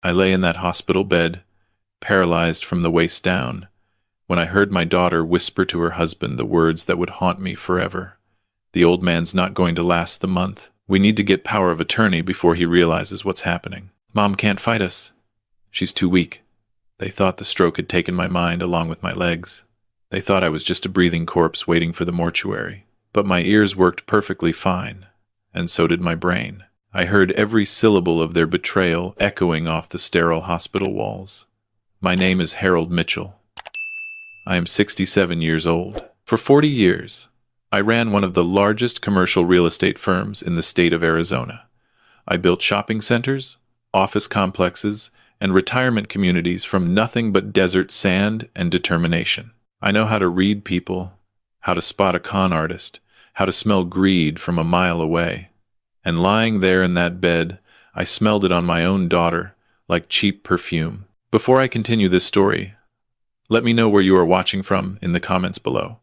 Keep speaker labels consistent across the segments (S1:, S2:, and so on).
S1: I lay in that hospital bed, paralyzed from the waist down, when I heard my daughter whisper to her husband the words that would haunt me forever. The old man's not going to last the month. We need to get power of attorney before he realizes what's happening. Mom can't fight us. She's too weak. They thought the stroke had taken my mind along with my legs. They thought I was just a breathing corpse waiting for the mortuary. But my ears worked perfectly fine, and so did my brain. I heard every syllable of their betrayal echoing off the sterile hospital walls. My name is Harold Mitchell. I am 67 years old. For 40 years, I ran one of the largest commercial real estate firms in the state of Arizona. I built shopping centers, office complexes, and retirement communities from nothing but desert sand and determination. I know how to read people, how to spot a con artist, how to smell greed from a mile away. And lying there in that bed, I smelled it on my own daughter, like cheap perfume. Before I continue this story, let me know where you are watching from in the comments below.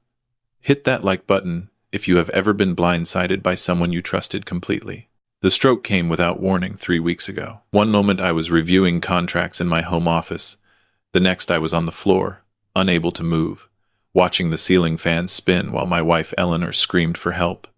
S1: Hit that like button if you have ever been blindsided by someone you trusted completely. The stroke came without warning 3 weeks ago. One moment I was reviewing contracts in my home office. The next I was on the floor, unable to move, watching the ceiling fan spin while my wife Eleanor screamed for help.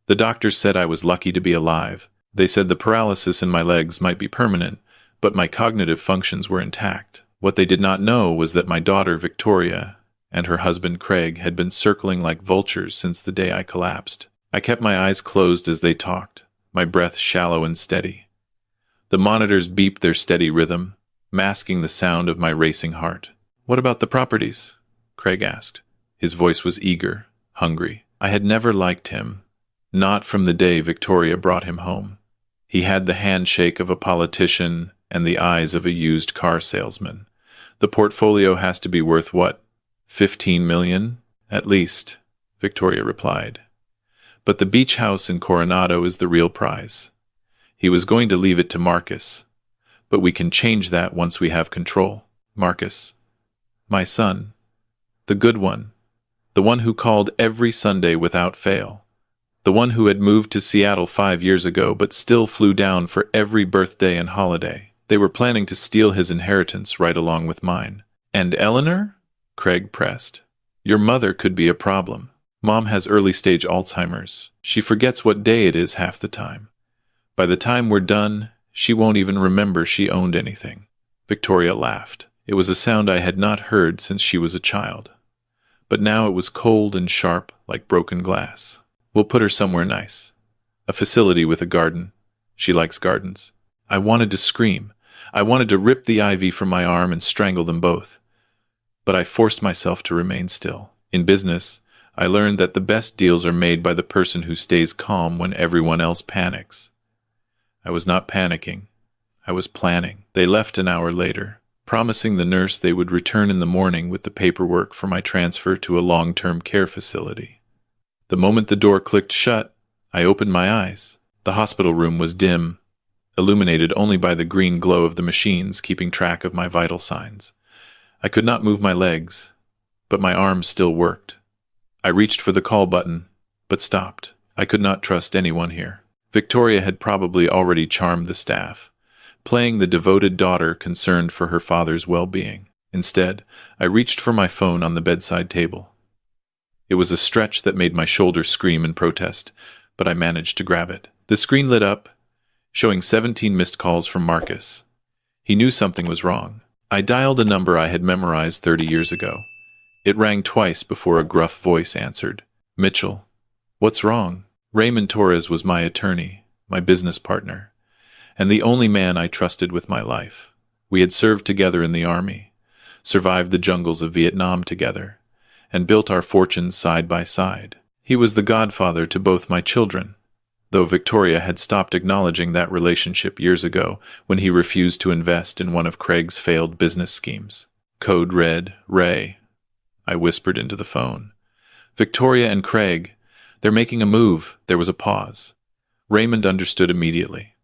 S1: The doctors said I was lucky to be alive. They said the paralysis in my legs might be permanent, but my cognitive functions were intact. What they did not know was that my daughter Victoria and her husband Craig had been circling like vultures since the day I collapsed. I kept my eyes closed as they talked, my breath shallow and steady. The monitors beeped their steady rhythm, masking the sound of my racing heart. "What about the properties?" Craig asked. His voice was eager, hungry. I had never liked him. Not from the day Victoria brought him home. He had the handshake of a politician and the eyes of a used car salesman. The portfolio has to be worth what? 15 million? At least, Victoria replied. But the beach house in Coronado is the real prize. He was going to leave it to Marcus, but we can change that once we have control. Marcus, my son, the good one, the one who called every Sunday without fail. The one who had moved to Seattle 5 years ago but still flew down for every birthday and holiday. They were planning to steal his inheritance right along with mine. And Eleanor? Craig pressed. Your mother could be a problem. Mom has early-stage Alzheimer's. She forgets what day it is half the time. By the time we're done, she won't even remember she owned anything. Victoria laughed. It was a sound I had not heard since she was a child. But now it was cold and sharp like broken glass. We'll put her somewhere nice. A facility with a garden. She likes gardens. I wanted to scream. I wanted to rip the IV from my arm and strangle them both. But I forced myself to remain still. In business, I learned that the best deals are made by the person who stays calm when everyone else panics. I was not panicking. I was planning. They left an hour later, promising the nurse they would return in the morning with the paperwork for my transfer to a long-term care facility. The moment the door clicked shut, I opened my eyes. The hospital room was dim, illuminated only by the green glow of the machines keeping track of my vital signs. I could not move my legs, but my arms still worked. I reached for the call button, but stopped. I could not trust anyone here. Victoria had probably already charmed the staff, playing the devoted daughter concerned for her father's well-being. Instead, I reached for my phone on the bedside table. It was a stretch that made my shoulder scream in protest, but I managed to grab it. The screen lit up, showing 17 missed calls from Marcus. He knew something was wrong. I dialed a number I had memorized 30 years ago. It rang twice before a gruff voice answered. Mitchell, what's wrong? Raymond Torres was my attorney, my business partner, and the only man I trusted with my life. We had served together in the army, survived the jungles of Vietnam together, and built our fortunes side by side. He was the godfather to both my children, though Victoria had stopped acknowledging that relationship years ago when he refused to invest in one of Craig's failed business schemes. Code red, Ray. I whispered into the phone. Victoria and Craig, they're making a move. There was a pause. Raymond understood immediately.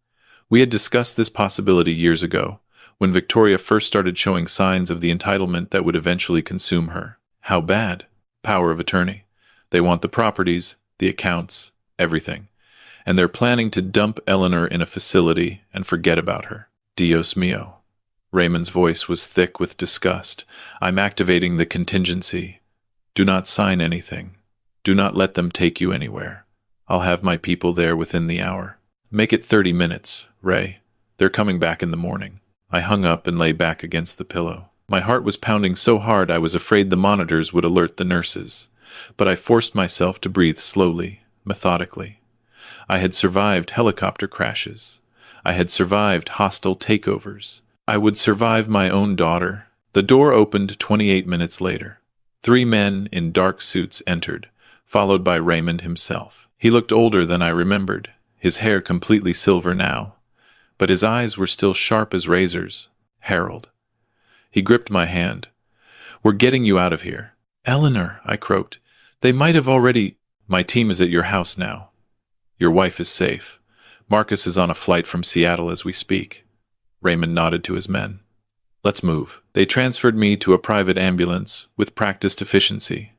S1: We had discussed this possibility years ago, when Victoria first started showing signs of the entitlement that would eventually consume her. How bad? Power of attorney. They want the properties, the accounts, everything. And they're planning to dump Eleanor in a facility and forget about her. Dios mío. Raymond's voice was thick with disgust. I'm activating the contingency. Do not sign anything. Do not let them take you anywhere. I'll have my people there within the hour. Make it 30 minutes, Ray. They're coming back in the morning. I hung up and lay back against the pillow. My heart was pounding so hard I was afraid the monitors would alert the nurses. But I forced myself to breathe slowly, methodically. I had survived helicopter crashes. I had survived hostile takeovers. I would survive my own daughter. The door opened 28 minutes later. 3 men in dark suits entered, followed by Raymond himself. He looked older than I remembered, his hair completely silver now, but his eyes were still sharp as razors. Harold. He gripped my hand. We're getting you out of here. Eleanor, I croaked. They might have already... My team is at your house now. Your wife is safe. Marcus is on a flight from Seattle as we speak. Raymond nodded to his men. Let's move. They transferred me to a private ambulance with practiced efficiency.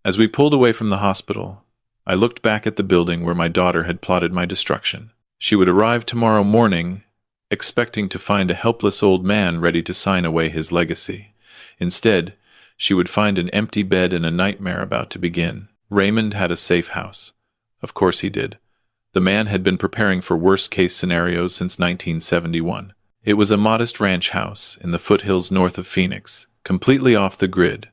S1: As we pulled away from the hospital, I looked back at the building where my daughter had plotted my destruction. She would arrive tomorrow morning, expecting to find a helpless old man ready to sign away his legacy. Instead, she would find an empty bed and a nightmare about to begin. Raymond had a safe house. Of course he did. The man had been preparing for worst-case scenarios since 1971. It was a modest ranch house in the foothills north of Phoenix, completely off the grid,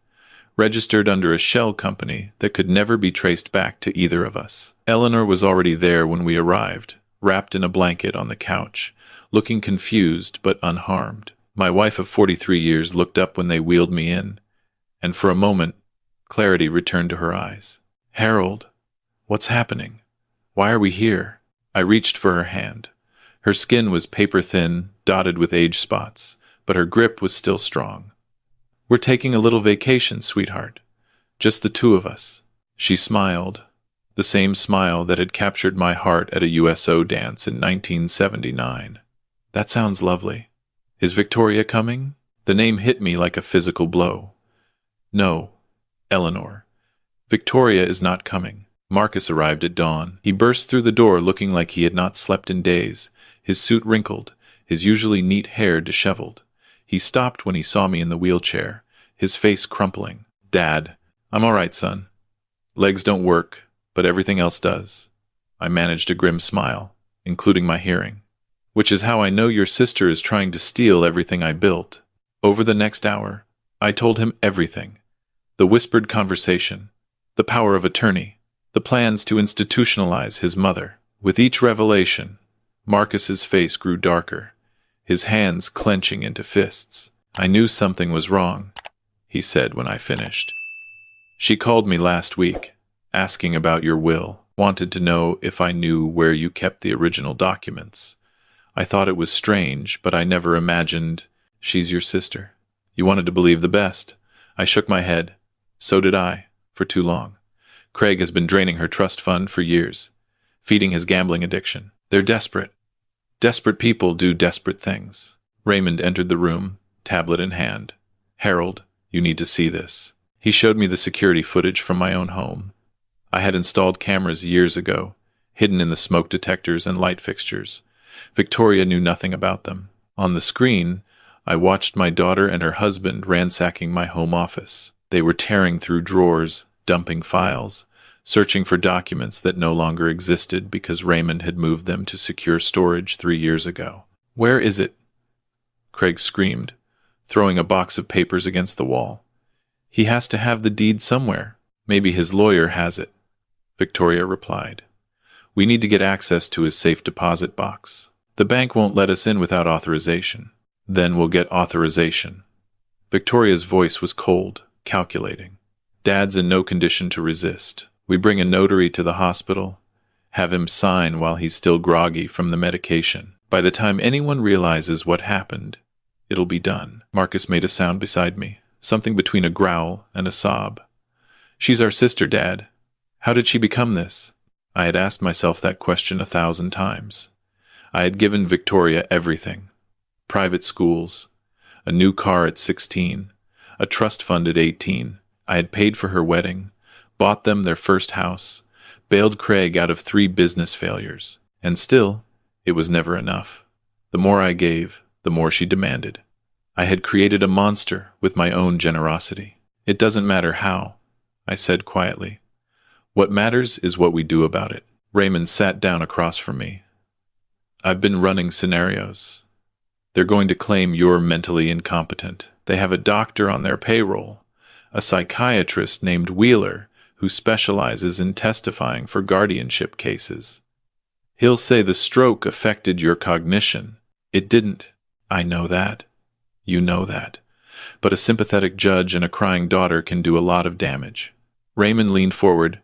S1: registered under a shell company that could never be traced back to either of us. Eleanor was already there when we arrived, wrapped in a blanket on the couch, looking confused but unharmed. My wife of 43 years looked up when they wheeled me in, and for a moment, clarity returned to her eyes. Harold, what's happening? Why are we here? I reached for her hand. Her skin was paper-thin, dotted with age spots, but her grip was still strong. We're taking a little vacation, sweetheart. Just the 2 of us. She smiled, the same smile that had captured my heart at a USO dance in 1979. That sounds lovely. Is Victoria coming? The name hit me like a physical blow. No, Eleanor. Victoria is not coming. Marcus arrived at dawn. He burst through the door looking like he had not slept in days, his suit wrinkled, his usually neat hair disheveled. He stopped when he saw me in the wheelchair, his face crumpling. Dad, I'm all right, son. Legs don't work, but everything else does. I managed a grim smile, including my hearing. Which is how I know your sister is trying to steal everything I built. Over the next hour, I told him everything. The whispered conversation, the power of attorney, the plans to institutionalize his mother. With each revelation, Marcus's face grew darker, his hands clenching into fists. I knew something was wrong, he said when I finished. She called me last week, asking about your will, wanted to know if I knew where you kept the original documents. I thought it was strange, but I never imagined she's your sister. You wanted to believe the best. I shook my head. So did I, for too long. Craig has been draining her trust fund for years, feeding his gambling addiction. They're desperate. Desperate people do desperate things. Raymond entered the room, tablet in hand. Harold, you need to see this. He showed me the security footage from my own home. I had installed cameras years ago, hidden in the smoke detectors and light fixtures. Victoria knew nothing about them. On the screen, I watched my daughter and her husband ransacking my home office. They were tearing through drawers, dumping files, searching for documents that no longer existed because Raymond had moved them to secure storage 3 years ago. Where is it? Craig screamed, throwing a box of papers against the wall. He has to have the deed somewhere. Maybe his lawyer has it. Victoria replied. We need to get access to his safe deposit box. The bank won't let us in without authorization. Then we'll get authorization. Victoria's voice was cold, calculating. Dad's in no condition to resist. We bring a notary to the hospital, have him sign while he's still groggy from the medication. By the time anyone realizes what happened, it'll be done. Marcus made a sound beside me, something between a growl and a sob. She's our sister, Dad. How did she become this? I had asked myself that question 1,000 times. I had given Victoria everything. Private schools, a new car at 16, a trust fund at 18. I had paid for her wedding, bought them their first house, bailed Craig out of 3 business failures. And still, it was never enough. The more I gave, the more she demanded. I had created a monster with my own generosity. It doesn't matter how, I said quietly. What matters is what we do about it. Raymond sat down across from me. I've been running scenarios. They're going to claim you're mentally incompetent. They have a doctor on their payroll, a psychiatrist named Wheeler, who specializes in testifying for guardianship cases. He'll say the stroke affected your cognition. It didn't. I know that. You know that. But a sympathetic judge and a crying daughter can do a lot of damage. Raymond leaned forward.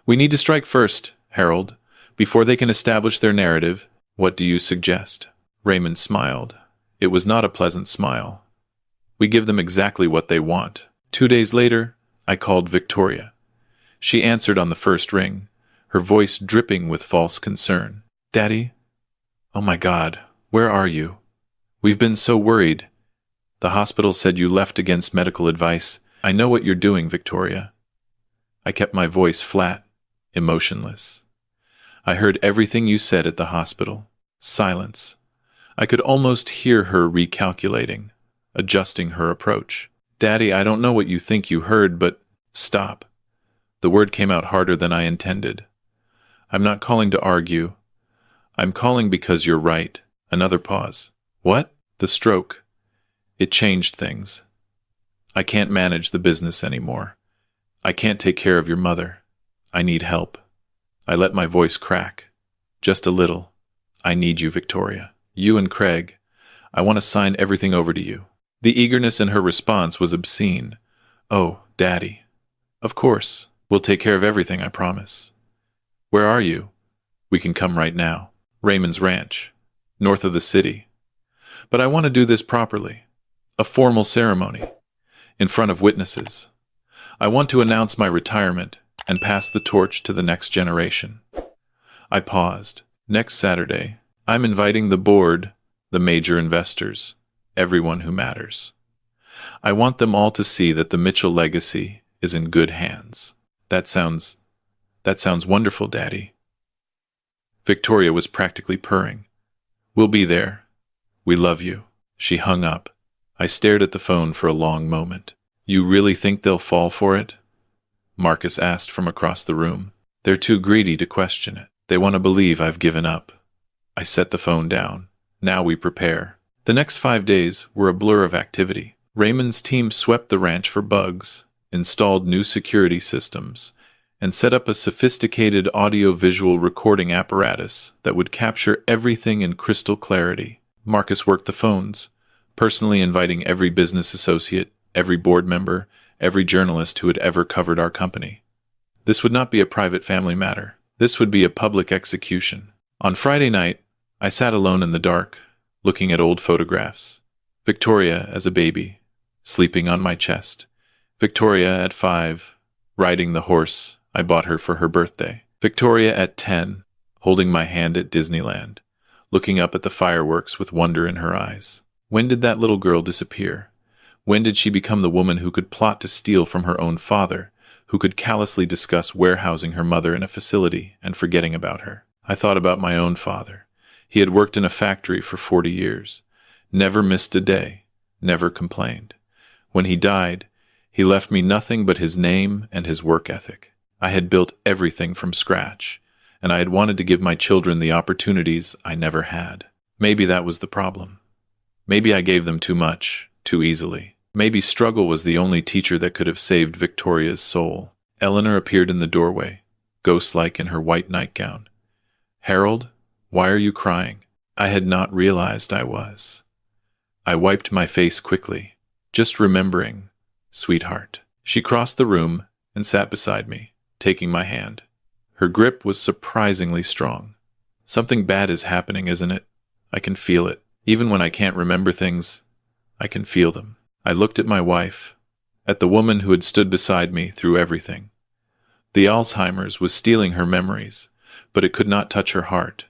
S1: We need to strike first, Harold. Before they can establish their narrative, what do you suggest? Raymond smiled. It was not a pleasant smile. We give them exactly what they want. 2 days later, I called Victoria. She answered on the first ring, her voice dripping with false concern. Daddy? Oh my God, where are you? We've been so worried. The hospital said you left against medical advice. I know what you're doing, Victoria. I kept my voice flat, emotionless. I heard everything you said at the hospital. Silence. I could almost hear her recalculating, adjusting her approach. Daddy, I don't know what you think you heard, but stop. The word came out harder than I intended. I'm not calling to argue. I'm calling because you're right. Another pause. What? The stroke. It changed things. I can't manage the business anymore. I can't take care of your mother. I need help. I let my voice crack. Just a little. I need you, Victoria. You and Craig. I want to sign everything over to you. The eagerness in her response was obscene. Oh, Daddy. Of course. We'll take care of everything, I promise. Where are you? We can come right now. Raymond's ranch, north of the city. But I want to do this properly. A formal ceremony, in front of witnesses. I want to announce my retirement and pass the torch to the next generation. I paused. Next Saturday, I'm inviting the board, the major investors, everyone who matters. I want them all to see that the Mitchell legacy is in good hands. That sounds wonderful, Daddy. Victoria was practically purring. We'll be there. We love you. She hung up. I stared at the phone for a long moment. You really think they'll fall for it? Marcus asked from across the room. They're too greedy to question it. They want to believe I've given up. I set the phone down. Now we prepare. The next 5 days were a blur of activity. Raymond's team swept the ranch for bugs, installed new security systems, and set up a sophisticated audio-visual recording apparatus that would capture everything in crystal clarity. Marcus worked the phones, personally inviting every business associate, every board member, every journalist who had ever covered our company. This would not be a private family matter. This would be a public execution. On Friday night, I sat alone in the dark, looking at old photographs. Victoria as a baby, sleeping on my chest. Victoria at 5, riding the horse I bought her for her birthday. Victoria at 10, holding my hand at Disneyland, looking up at the fireworks with wonder in her eyes. When did that little girl disappear? When did she become the woman who could plot to steal from her own father, who could callously discuss warehousing her mother in a facility and forgetting about her? I thought about my own father. He had worked in a factory for 40 years, never missed a day, never complained. When he died, he left me nothing but his name and his work ethic. I had built everything from scratch, and I had wanted to give my children the opportunities I never had. Maybe that was the problem. Maybe I gave them too much, too easily. Maybe struggle was the only teacher that could have saved Victoria's soul. Eleanor appeared in the doorway, ghost-like in her white nightgown. Harold, why are you crying? I had not realized I was. I wiped my face quickly, just remembering, sweetheart. She crossed the room and sat beside me, taking my hand. Her grip was surprisingly strong. Something bad is happening, isn't it? I can feel it. Even when I can't remember things, I can feel them. I looked at my wife, at the woman who had stood beside me through everything. The Alzheimer's was stealing her memories, but it could not touch her heart.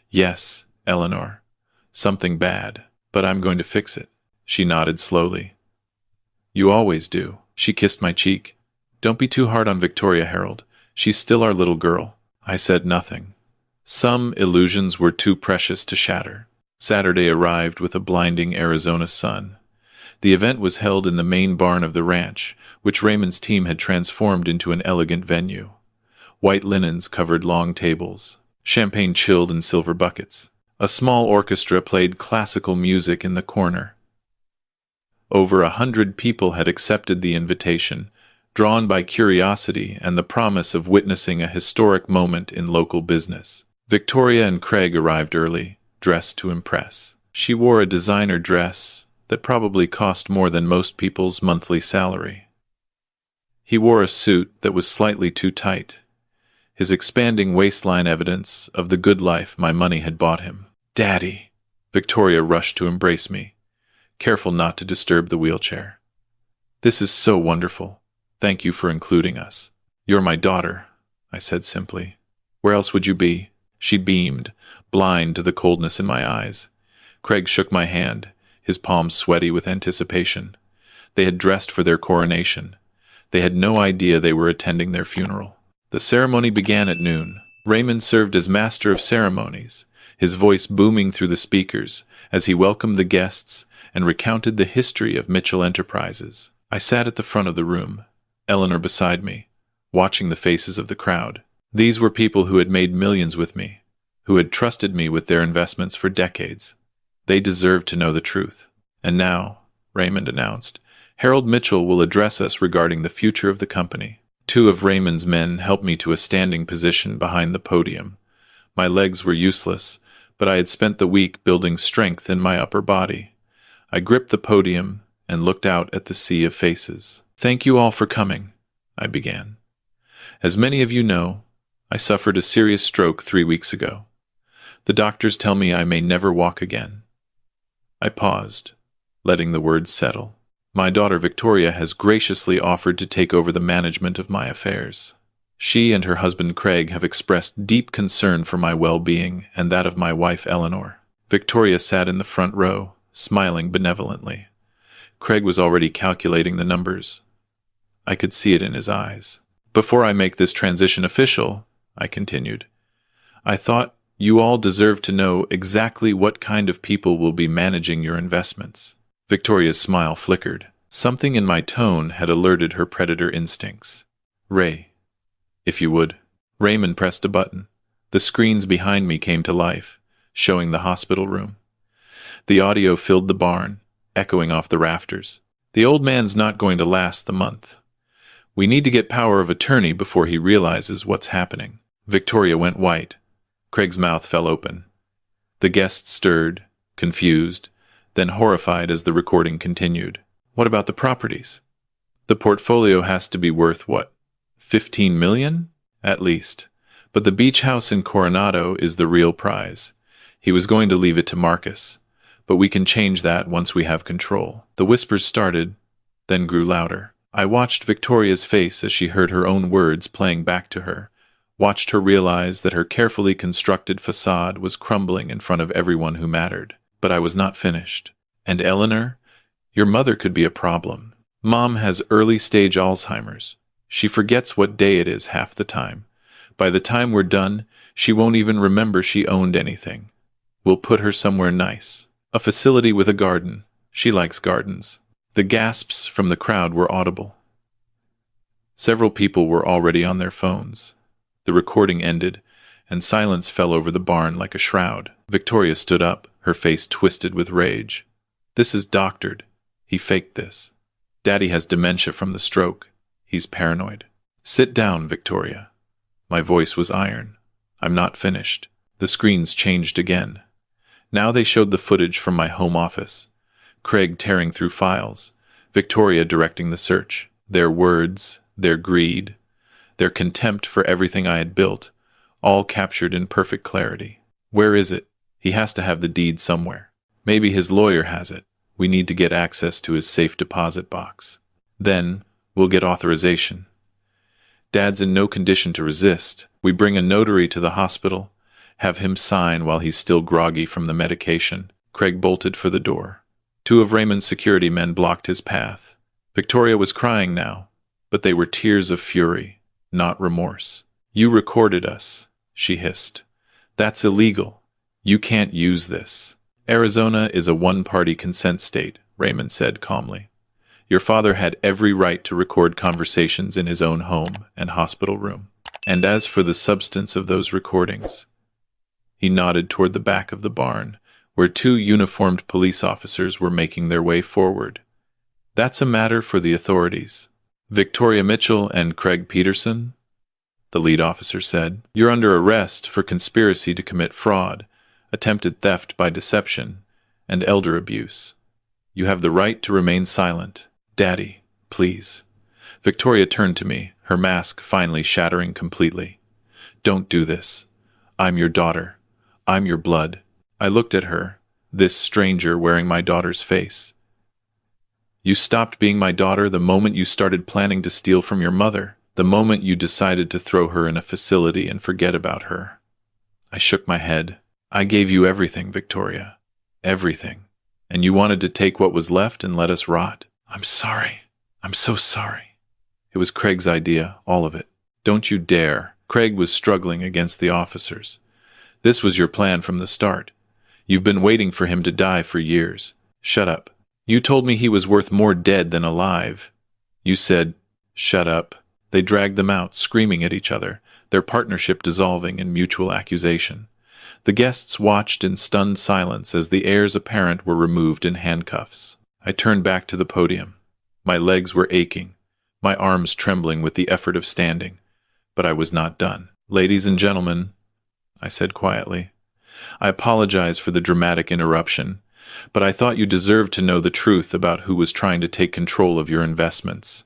S1: Yes, Eleanor, something bad, but I'm going to fix it. She nodded slowly. You always do. She kissed my cheek. Don't be too hard on Victoria, Harold. She's still our little girl. I said nothing. Some illusions were too precious to shatter. Saturday arrived with a blinding Arizona sun. The event was held in the main barn of the ranch, which Raymond's team had transformed into an elegant venue. White linens covered long tables, champagne chilled in silver buckets. A small orchestra played classical music in the corner. Over 100 people had accepted the invitation, drawn by curiosity and the promise of witnessing a historic moment in local business. Victoria and Craig arrived early, dressed to impress. She wore a designer dress that probably cost more than most people's monthly salary. He wore a suit that was slightly too tight, his expanding waistline evidence of the good life my money had bought him. "Daddy!" Victoria rushed to embrace me, careful not to disturb the wheelchair. "This is so wonderful. Thank you for including us." "You're my daughter," I said simply. "Where else would you be?" She beamed, blind to the coldness in my eyes. Craig shook my hand, his palms sweaty with anticipation. They had dressed for their coronation. They had no idea they were attending their funeral. The ceremony began at noon. Raymond served as master of ceremonies, his voice booming through the speakers as he welcomed the guests and recounted the history of Mitchell Enterprises. I sat at the front of the room, Eleanor beside me, watching the faces of the crowd. These were people who had made millions with me, who had trusted me with their investments for decades. They deserved to know the truth. "And now," Raymond announced, "Harold Mitchell will address us regarding the future of the company." Two of Raymond's men helped me to a standing position behind the podium. My legs were useless, but I had spent the week building strength in my upper body. I gripped the podium and looked out at the sea of faces. "Thank you all for coming," I began. "As many of you know, I suffered a serious stroke 3 weeks ago. The doctors tell me I may never walk again." I paused, letting the words settle. "My daughter Victoria has graciously offered to take over the management of my affairs. She and her husband Craig have expressed deep concern for my well-being and that of my wife Eleanor." Victoria sat in the front row, smiling benevolently. Craig was already calculating the numbers. I could see it in his eyes. "Before I make this transition official," I continued, "I thought you all deserve to know exactly what kind of people will be managing your investments." Victoria's smile flickered. Something in my tone had alerted her predator instincts. "Ray, if you would." Raymond pressed a button. The screens behind me came to life, showing the hospital room. The audio filled the barn, echoing off the rafters. "The old man's not going to last the month. We need to get power of attorney before he realizes what's happening." Victoria went white. Craig's mouth fell open. The guests stirred, confused, then horrified as the recording continued. "What about the properties? The portfolio has to be worth, what, 15 million? At least. But the beach house in Coronado is the real prize. He was going to leave it to Marcus, but we can change that once we have control." The whispers started, then grew louder. I watched Victoria's face as she heard her own words playing back to her, watched her realize that her carefully constructed facade was crumbling in front of everyone who mattered. But I was not finished. "And Eleanor, your mother could be a problem. Mom has early-stage Alzheimer's. She forgets what day it is half the time. By the time we're done, she won't even remember she owned anything. We'll put her somewhere nice. A facility with a garden. She likes gardens." The gasps from the crowd were audible. Several people were already on their phones. The recording ended, and silence fell over the barn like a shroud. Victoria stood up, her face twisted with rage. "This is doctored. He faked this. Daddy has dementia from the stroke. He's paranoid." "Sit down, Victoria." My voice was iron. "I'm not finished." The screens changed again. Now they showed the footage from my home office. Craig tearing through files, Victoria directing the search. Their words, their greed, their contempt for everything I had built, all captured in perfect clarity. "Where is it? He has to have the deed somewhere. Maybe his lawyer has it. We need to get access to his safe deposit box. Then, we'll get authorization. Dad's in no condition to resist. We bring a notary to the hospital, have him sign while he's still groggy from the medication." Craig bolted for the door. 2 of Raymond's security men blocked his path. Victoria was crying now, but they were tears of fury, not remorse. "You recorded us," she hissed. "That's illegal. You can't use this. Arizona is a one-party consent state. Raymond said calmly. Your father had every right to record conversations in his own home and hospital room. And as for the substance of those recordings, he nodded toward the back of the barn, where two uniformed police officers were making their way forward. That's a matter for the authorities. Victoria Mitchell and Craig Peterson, the lead officer said, you're under arrest for conspiracy to commit fraud, attempted theft by deception, and elder abuse. You have the right to remain silent. Daddy, please. Victoria turned to me, her mask finally shattering completely. Don't do this. I'm your daughter. I'm your blood. I looked at her, this stranger wearing my daughter's face. You stopped being my daughter the moment you started planning to steal from your mother, the moment you decided to throw her in a facility and forget about her. I shook my head. I gave you everything, Victoria. Everything. And you wanted to take what was left and let us rot. I'm sorry. I'm so sorry. It was Craig's idea, all of it. Don't you dare. Craig was struggling against the officers. This was your plan from the start. You've been waiting for him to die for years. Shut up. You told me he was worth more dead than alive. You said, shut up. They dragged them out, screaming at each other, their partnership dissolving in mutual accusation. The guests watched in stunned silence as the heirs apparent were removed in handcuffs. I turned back to the podium. My legs were aching, my arms trembling with the effort of standing. But I was not done. Ladies and gentlemen, I said quietly, I apologize for the dramatic interruption, but I thought you deserved to know the truth about who was trying to take control of your investments.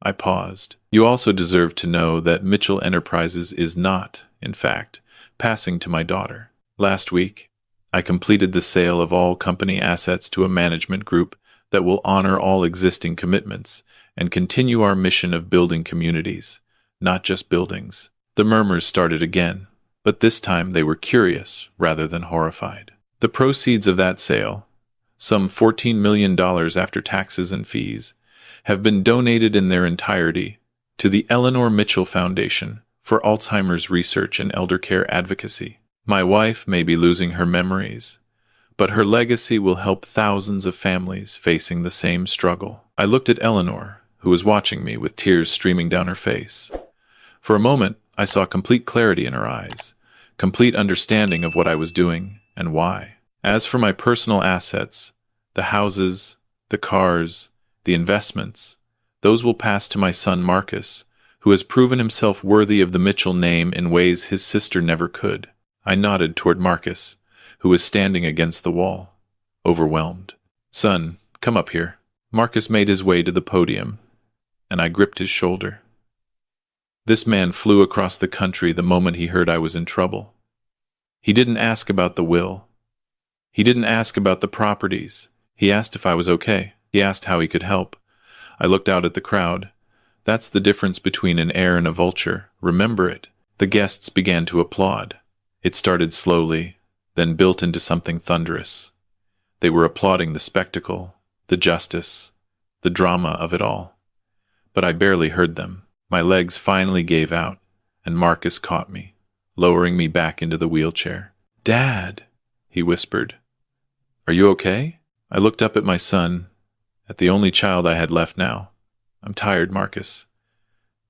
S1: I paused. You also deserve to know that Mitchell Enterprises is not, in fact, passing to my daughter. Last week, I completed the sale of all company assets to a management group that will honor all existing commitments and continue our mission of building communities, not just buildings. The murmurs started again, but this time they were curious rather than horrified. The proceeds of that sale, some $14 million after taxes and fees, have been donated in their entirety to the Eleanor Mitchell Foundation for Alzheimer's research and elder care advocacy. My wife may be losing her memories, but her legacy will help thousands of families facing the same struggle. I looked at Eleanor, who was watching me with tears streaming down her face. For a moment, I saw complete clarity in her eyes, complete understanding of what I was doing and why. As for my personal assets, the houses, the cars, the investments, those will pass to my son Marcus, who has proven himself worthy of the Mitchell name in ways his sister never could. I nodded toward Marcus, who was standing against the wall, overwhelmed. Son, come up here. Marcus made his way to the podium, and I gripped his shoulder. This man flew across the country the moment he heard I was in trouble. He didn't ask about the will. He didn't ask about the properties. He asked if I was okay. He asked how he could help. I looked out at the crowd. That's the difference between an heir and a vulture. Remember it. The guests began to applaud. It started slowly, then built into something thunderous. They were applauding the spectacle, the justice, the drama of it all. But I barely heard them. My legs finally gave out, and Marcus caught me, lowering me back into the wheelchair. Dad, he whispered. Are you okay? I looked up at my son, at the only child I had left now. I'm tired, Marcus.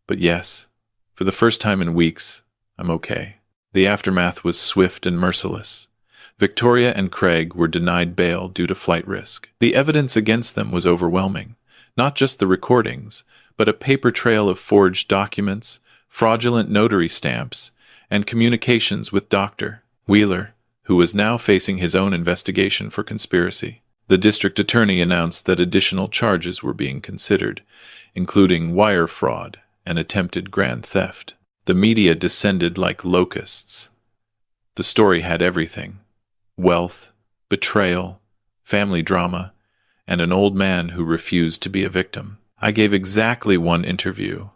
S1: But yes, for the first time in weeks, I'm okay. The aftermath was swift and merciless. Victoria and Craig were denied bail due to flight risk. The evidence against them was overwhelming. Not just the recordings, but a paper trail of forged documents, fraudulent notary stamps, and communications with Dr. Wheeler, who was now facing his own investigation for conspiracy. The district attorney announced that additional charges were being considered, including wire fraud and attempted grand theft. The media descended like locusts. The story had everything: wealth, betrayal, family drama, and an old man who refused to be a victim. I gave exactly one interview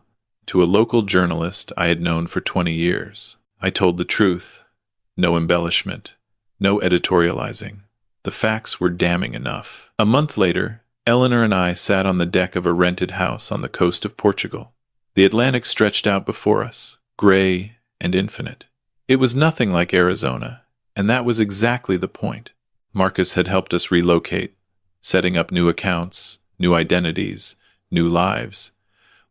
S1: to a local journalist I had known for 20 years. I told the truth. No embellishment, no editorializing. The facts were damning enough. A month later, Eleanor and I sat on the deck of a rented house on the coast of Portugal. The Atlantic stretched out before us, gray and infinite. It was nothing like Arizona, and that was exactly the point. Marcus had helped us relocate, setting up new accounts, new identities, new lives.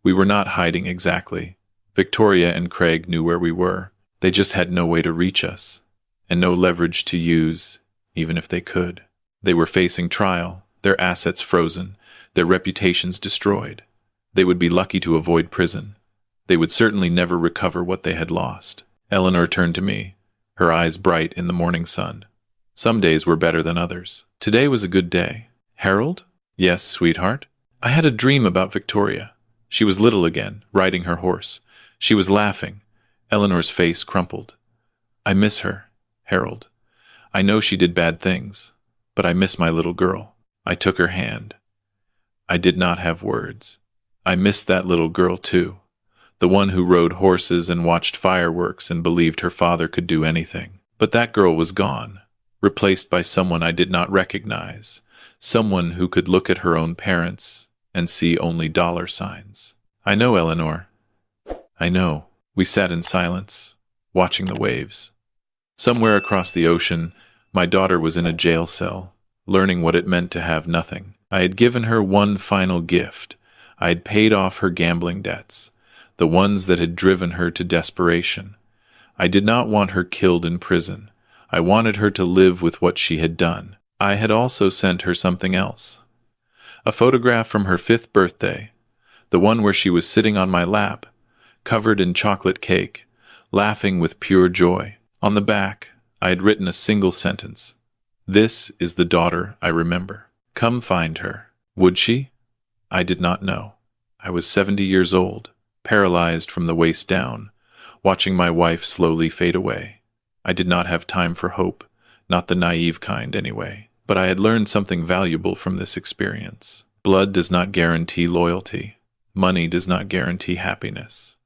S1: We were not hiding exactly. Victoria and Craig knew where we were. They just had no way to reach us, and no leverage to use, even if they could. They were facing trial, their assets frozen, their reputations destroyed. They would be lucky to avoid prison. They would certainly never recover what they had lost. Eleanor turned to me, her eyes bright in the morning sun. Some days were better than others. Today was a good day. Harold? Yes, sweetheart. I had a dream about Victoria. She was little again, riding her horse. She was laughing. Eleanor's face crumpled. I miss her, Harold. I know she did bad things, but I miss my little girl. I took her hand. I did not have words. I missed that little girl too. The one who rode horses and watched fireworks and believed her father could do anything. But that girl was gone, replaced by someone I did not recognize, someone who could look at her own parents and see only dollar signs. I know, Eleanor. I know. We sat in silence, watching the waves. Somewhere across the ocean, my daughter was in a jail cell, learning what it meant to have nothing. I had given her one final gift. I had paid off her gambling debts, the ones that had driven her to desperation. I did not want her killed in prison. I wanted her to live with what she had done. I had also sent her something else. A photograph from her 5th birthday, the one where she was sitting on my lap, covered in chocolate cake, laughing with pure joy. On the back, I had written a single sentence. This is the daughter I remember. Come find her. Would she? I did not know. I was 70 years old, paralyzed from the waist down, watching my wife slowly fade away. I did not have time for hope, not the naive kind anyway. But I had learned something valuable from this experience. Blood does not guarantee loyalty. Money does not guarantee happiness.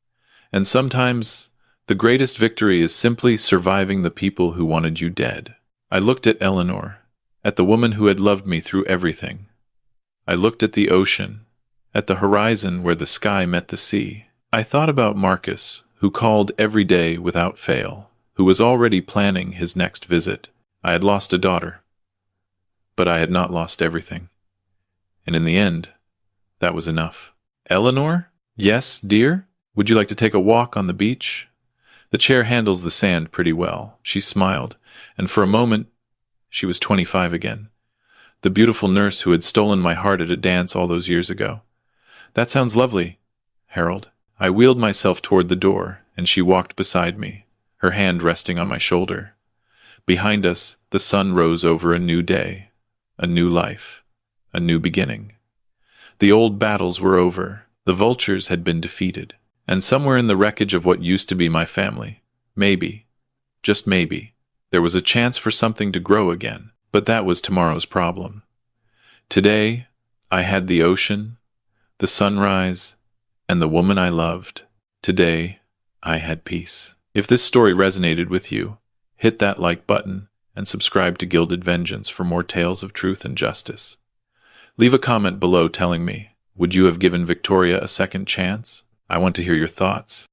S1: And sometimes, the greatest victory is simply surviving the people who wanted you dead. I looked at Eleanor, at the woman who had loved me through everything. I looked at the ocean, at the horizon where the sky met the sea. I thought about Marcus, who called every day without fail, who was already planning his next visit. I had lost a daughter, but I had not lost everything. And in the end, that was enough. Eleanor? Yes, dear? Would you like to take a walk on the beach? The chair handles the sand pretty well. She smiled, and for a moment, she was 25 again. The beautiful nurse who had stolen my heart at a dance all those years ago. That sounds lovely, Harold. I wheeled myself toward the door, and she walked beside me, her hand resting on my shoulder. Behind us, the sun rose over a new day, a new life, a new beginning. The old battles were over. The vultures had been defeated. And somewhere in the wreckage of what used to be my family, maybe, just maybe, there was a chance for something to grow again. But that was tomorrow's problem. Today, I had the ocean, the sunrise, and the woman I loved. Today, I had peace. If this story resonated with you, hit that like button and subscribe to Gilded Vengeance for more tales of truth and justice. Leave a comment below telling me, would you have given Victoria a second chance? I want to hear your thoughts.